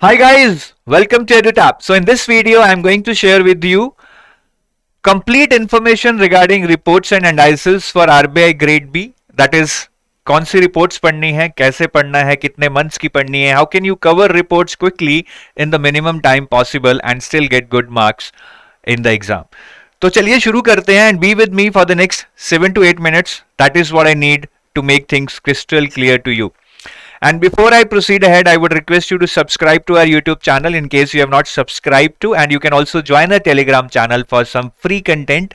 Hi guys, welcome to EduTap. So in this video, I'm going to share with you complete information regarding reports and analysis for RBI Grade B. That is, कौन सी reports पढ़नी है, कैसे पढ़ना है, कितने months की पढ़नी है, how can you cover reports quickly in the minimum time possible and still get good marks in the exam. तो चलिए शुरू करते हैं and be with me for the next 7 to 8 minutes. That is what I need to make things crystal clear to you. And before I proceed ahead, I would request you to subscribe to our YouTube channel in case you have not subscribed to, and you can also join our Telegram channel for some free content.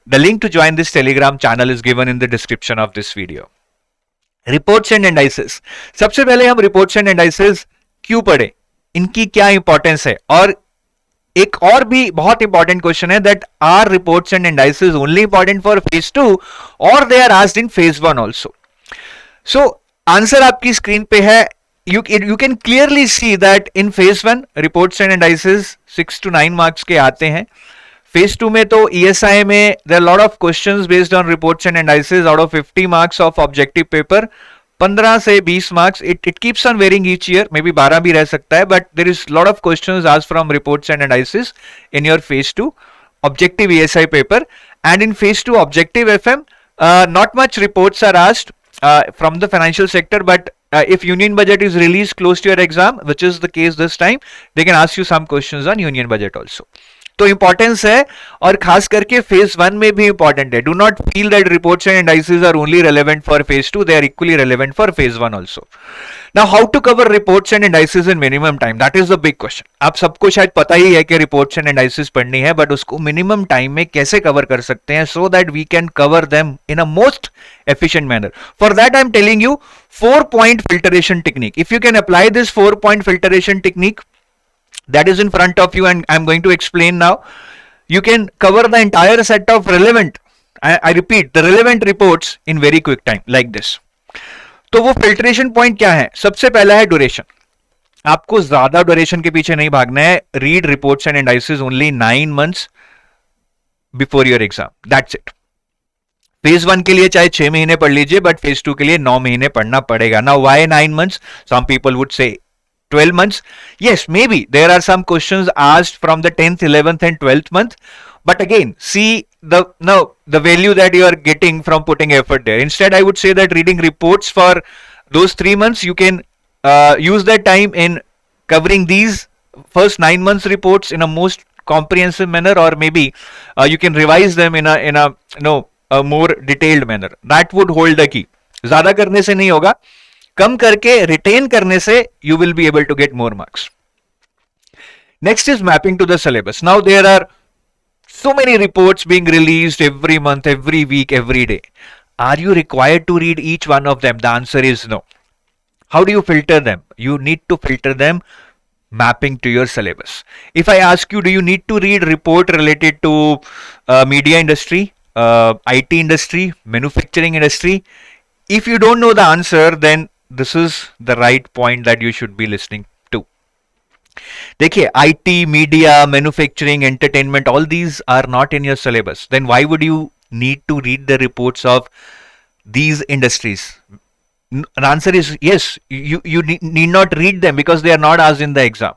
The link to join this Telegram channel is given in the description of this video. Reports and indices. सबसे पहले हम reports and indices क्यों पढ़े, इनकी क्या importance है, और एक और भी बहुत इंपॉर्टेंट क्वेश्चन है that are reports and indices only important for phase 2 और they are asked in phase 1 also. So answer आपकी स्क्रीन पे है. You can clearly see that in phase 1 reports and indices 6 to 9 marks के आते हैं. Phase 2 में तो ESI में there lot of questions based on reports and indices. Out of 50 marks of objective paper 15 से 20 marks it keeps on varying each year, may be 12 भी रह सकता है, but there is lot of questions asked from reports and indices in your phase 2 objective ESI paper. And in phase 2 objective FM, not much reports are asked from the financial sector, but if union budget is released close to your exam, which is the case this time, they can ask you some questions on union budget also. तो importance है, और खास करके phase 1 में भी important है. Do not feel that reports and indices are only relevant for phase 2, they are equally relevant for phase 1 also. Now how to cover reports and indices in minimum time, that is the big question. आप सबको शायद पता ही है कि reports and indices पढ़नी है, but उसको minimum time में कैसे कवर कर सकते हैं so that we can cover them in a most efficient manner. For that I am telling you 4-point filtration technique. If you can apply this 4-point filtration technique that is in front of you and I am going to explain now, you can cover the entire set of relevant, I repeat, the relevant reports in very quick time like this. तो वो filtration point क्या है? सबसे पहला है duration. आपको ज्यादा duration के पीछे नहीं भागना है. Read reports and indices only 9 months before your exam. That's it. Phase 1 के लिए चाहे 6 महीने पढ़ लीजिए, बट फेज 2 के लिए 9 महीने पढ़ना पड़ेगा. Now why 9 months? Some people would say 12 months. Yes, maybe there are some questions asked from the 10th, 11th and 12th month, but again, see the value that you are getting from putting effort there. Instead, I would say that reading reports for those 3 months, you can use that time in covering these first 9 months reports in a most comprehensive manner, or maybe you can revise them in a more detailed manner. That would hold the key. ज्यादा करने से नहीं होगा, कम करके retain करने से you will be able to get more marks. Next is mapping to the syllabus. Now there are so many reports being released every month, every week, every day. Are you required to read each one of them? The answer is no. How do you filter them? You need to filter them mapping to your syllabus. If I ask you, do you need to read report related to media industry, IT industry, manufacturing industry? If you don't know the answer, then this is the right point that you should be listening to. देखिए, IT, media, manufacturing, entertainment, all these are not in your syllabus. Then why would you need to read the reports of these industries? The answer is yes, you need not read them because they are not asked in the exam.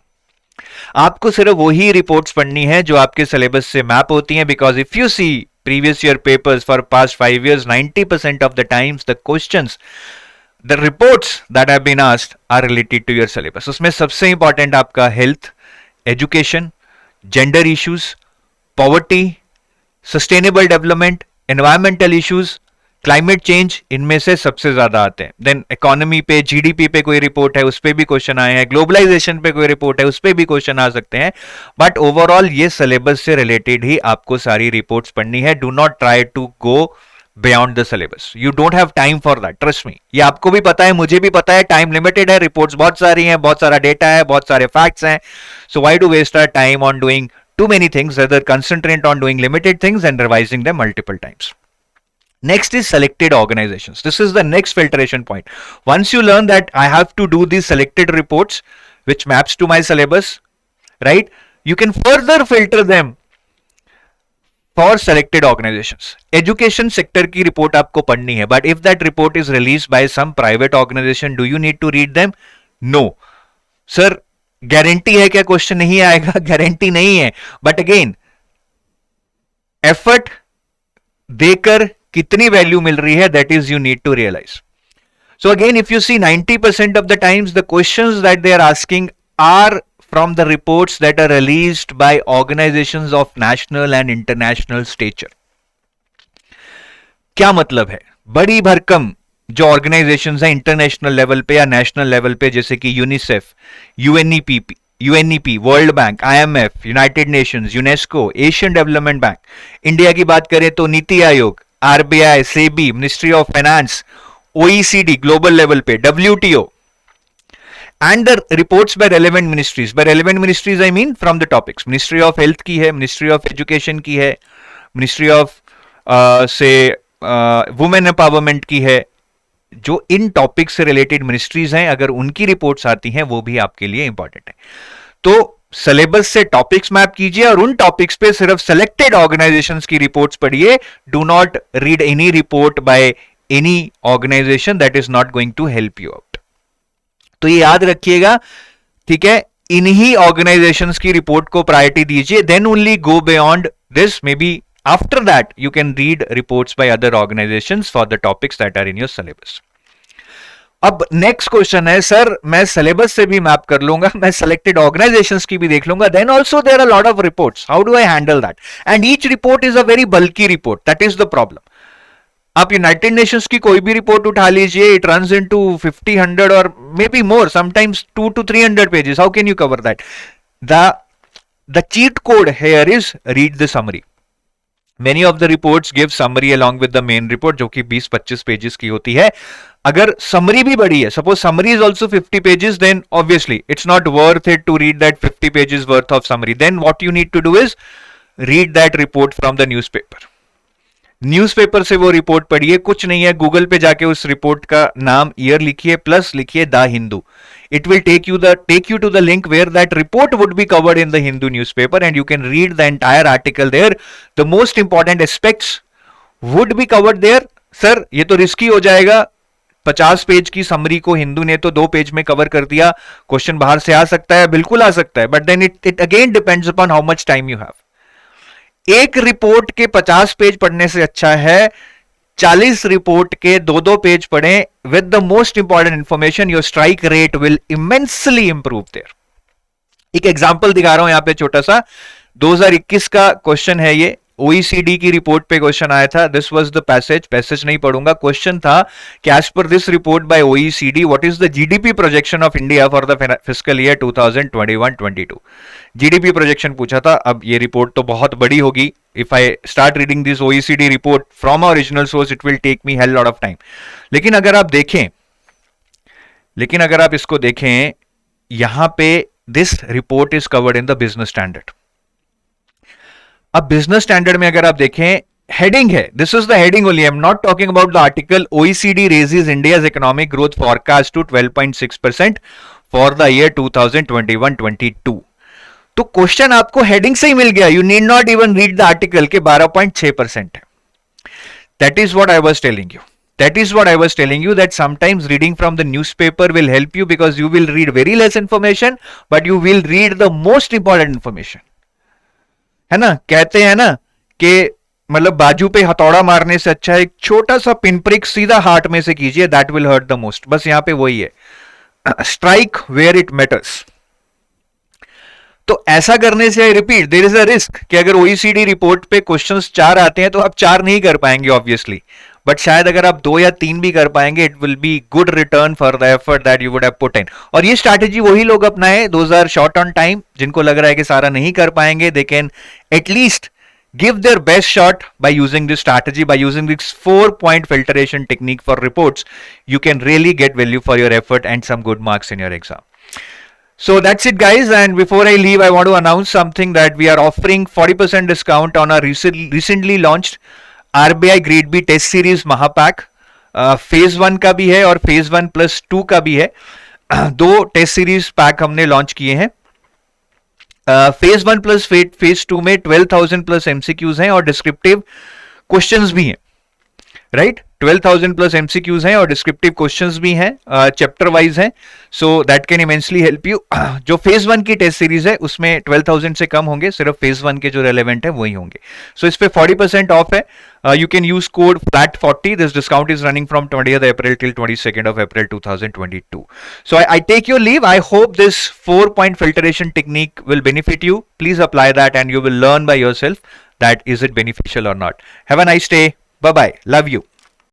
आपको सिर्फ वही reports पढ़नी है जो आपके syllabus से map होती हैं, because if you see previous year papers for past 5 years, 90% of the times the questions, the reports that have been asked are related to your syllabus. उसमें सबसे इंपॉर्टेंट आपका health, education, gender issues, poverty, sustainable development, environmental issues, climate change, इनमें से सबसे ज्यादा आते हैं. Then economy पे, जीडीपी पे कोई रिपोर्ट है, उस पे भी क्वेश्चन आए हैं. ग्लोबलाइजेशन पे कोई रिपोर्ट है, उस पे भी क्वेश्चन आ सकते हैं. बट ओवरऑल ये सिलेबस से रिलेटेड ही आपको सारी रिपोर्ट्स पढ़नी है. Do not try to go beyond the syllabus. You don't have time for that, trust me. ये आपको भी पता है, मुझे भी पता है, टाइम लिमिटेड है, रिपोर्ट्स बहुत सारी हैं, बहुत सारा डेटा है, बहुत सारे फैक्ट्स हैं. So why to waste our time on doing too many things? Rather concentrate on doing limited things and revising them multiple times. Next is selected organizations. This is the next filtration point. Once you learn that I have to do these selected reports which maps to my syllabus, right, you can further filter them for selected organizations. Education sector की report आपको पढ़नी है, but if that report is released by some private organization, do you need to read them? No. Sir, guarantee है क्या question नहीं आएगा? Guarantee नहीं है, बट अगेन एफर्ट देकर कितनी वैल्यू मिल रही है, that is you need to realise. So again, if you see 90% of the times the questions that they are asking are from the reports that are released by organizations of national and international stature. क्या मतलब है? बड़ी भरकम जो organisations हैं international level पे या national level पे, जैसे कि UNICEF, UNEP, world bank, IMF, United Nations, UNESCO, Asian development bank. India की बात करें तो NITI Aayog, RBI, SEBI, ministry of finance, OECD global level पे, WTO, and the reports by relevant ministries. By relevant ministries I mean from the topics. Ministry of Health की है, Ministry of Education की है, Ministry of से वुमेन एम्पावरमेंट की है. जो इन topic से रिलेटेड मिनिस्ट्रीज हैं, अगर उनकी रिपोर्ट्स आती हैं वो भी आपके लिए इंपॉर्टेंट है. तो सिलेबस से टॉपिक्स मैप कीजिए और उन टॉपिक्स पे सिर्फ सेलेक्टेड ऑर्गेनाइजेशंस की रिपोर्ट्स पढ़िए. Do not read any report by any organisation, that is not going to help you out. तो ये याद रखिएगा, ठीक है. इन्हीं ऑर्गेनाइजेशंस की रिपोर्ट को प्रायोरिटी दीजिए, then only go beyond this. May be after that you can read reports by other organizations for the topics that are in your syllabus. अब नेक्स्ट क्वेश्चन है, सर मैं सिलेबस से भी map कर लूंगा, मैं सेलेक्टेड ऑर्गेनाइजेशंस की भी देख लूंगा, then also there are lot of reports, how do I handle that? And each report is a very bulky report, that is the problem. आप यूनाइटेड नेशंस की कोई भी रिपोर्ट उठा लीजिए, इट रन्स इनटू 50, 100 और may be more, sometimes 200 to 300 pages. How can you cover that? The cheat code here is read the summary. Many of the reports give summary along with the main report, जो कि 20-25 pages की होती है. अगर summary भी बड़ी है, suppose summary is also 50 pages, then obviously it's not worth it to read that 50 pages worth of summary. Then what you need to do is read that report from the newspaper. Newspaper से वो report पढ़िए, कुछ नहीं है, Google पे जाके उस report का नाम, ईयर लिखिए, प्लस लिखिए the Hindu. It will take you to the link where that report would be covered in the Hindu newspaper, and you can read the entire article there. The most important aspects would be covered there. Sir ये तो risky हो जाएगा, 50 page की summary को हिंदू ने तो 2 page में cover कर दिया. क्वेश्चन बाहर से आ सकता है, बिल्कुल आ सकता है, but then it again depends upon how much time you have. एक रिपोर्ट के 50 पेज पढ़ने से अच्छा है 40 रिपोर्ट के 2-2 पेज पढ़ें with the most important information. Your strike rate will immensely improve there. एक एग्जांपल दिखा रहा हूं यहां पे छोटा सा. 2021 का क्वेश्चन है ये, OECD की रिपोर्ट पे क्वेश्चन आया था. दिस वाज द पैसेज नहीं पढ़ूंगा. क्वेश्चन था कि as per this report by OECD what is the GDP projection of India for the fiscal year 2021-22. GDP projection पूछा था. अब ये रिपोर्ट तो बहुत बड़ी होगी. If I start reading this OECD report from our original source, it will take me hell lot of time. लेकिन अगर आप इसको देखें, यहां पे this report is covered in the business standard. अब business standard में अगर आप देखें, heading है, this is the heading only. I'm not talking about the article. OECD raises India's economic growth forecast to 12.6% for the year 2021-22. तो question आपको heading से ही मिल गया. You need not even read the article के 12.6% है. That is what I was telling you. That sometimes reading from the newspaper will help you because you will read very less information, but you will read the most important information. है ना, कहते हैं ना कि मतलब बाजू पे हथौड़ा मारने से अच्छा एक छोटा सा पिन प्रिक सीधा हार्ट में से कीजिए, that will hurt the most. बस यहां पे वही है, स्ट्राइक वेयर इट मैटर्स. तो ऐसा करने से I repeat, there is a risk कि अगर OECD रिपोर्ट पे क्वेश्चंस 4 आते हैं तो आप 4 नहीं कर पाएंगे ऑब्वियसली, बट शायद अगर आप 2 या 3 भी कर पाएंगे, it will be good return for the effort that you would have put in. और ये स्ट्रैटेजी वही लोग अपनाए, those are short on time, जिनको लग रहा है कि सारा नहीं कर पाएंगे, they can at least give their best shot by using this strategy, by using this 4-point filtration technique for reports. You can really get value for your effort and some good marks in your exam. So that's it guys, and before I leave I want to announce something, that we are offering 40% discount on our recently launched RBI Grade B test series Mahapack. phase 1 का भी है और phase 1+2 का भी है. 2 test series pack हमने launch किए हैं. फेज 1 प्लस फेज 2 में 12,000 प्लस एमसीक्यूज हैं और डिस्क्रिप्टिव क्वेश्चंस भी हैं. राइट 12,000 प्लस एमसीक्यूज हैं और डिस्क्रिप्टिव क्वेश्चंस भी हैं, चैप्टर वाइज हैं, so that can immensely help you. जो फेज 1 की टेस्ट सीरीज है उसमें 12,000 से कम होंगे, सिर्फ फेज 1 के जो रेलेवेंट है वही होंगे। सो इस पे 40% ऑफ है, you can use code FLAT40. This discount is running from 20th April till 22nd of April 2022. So I take your leave. I hope this 4-point filtration technique will benefit you. Please apply that and you will learn by yourself that is it beneficial or not. Have a nice day. Bye bye. Love you.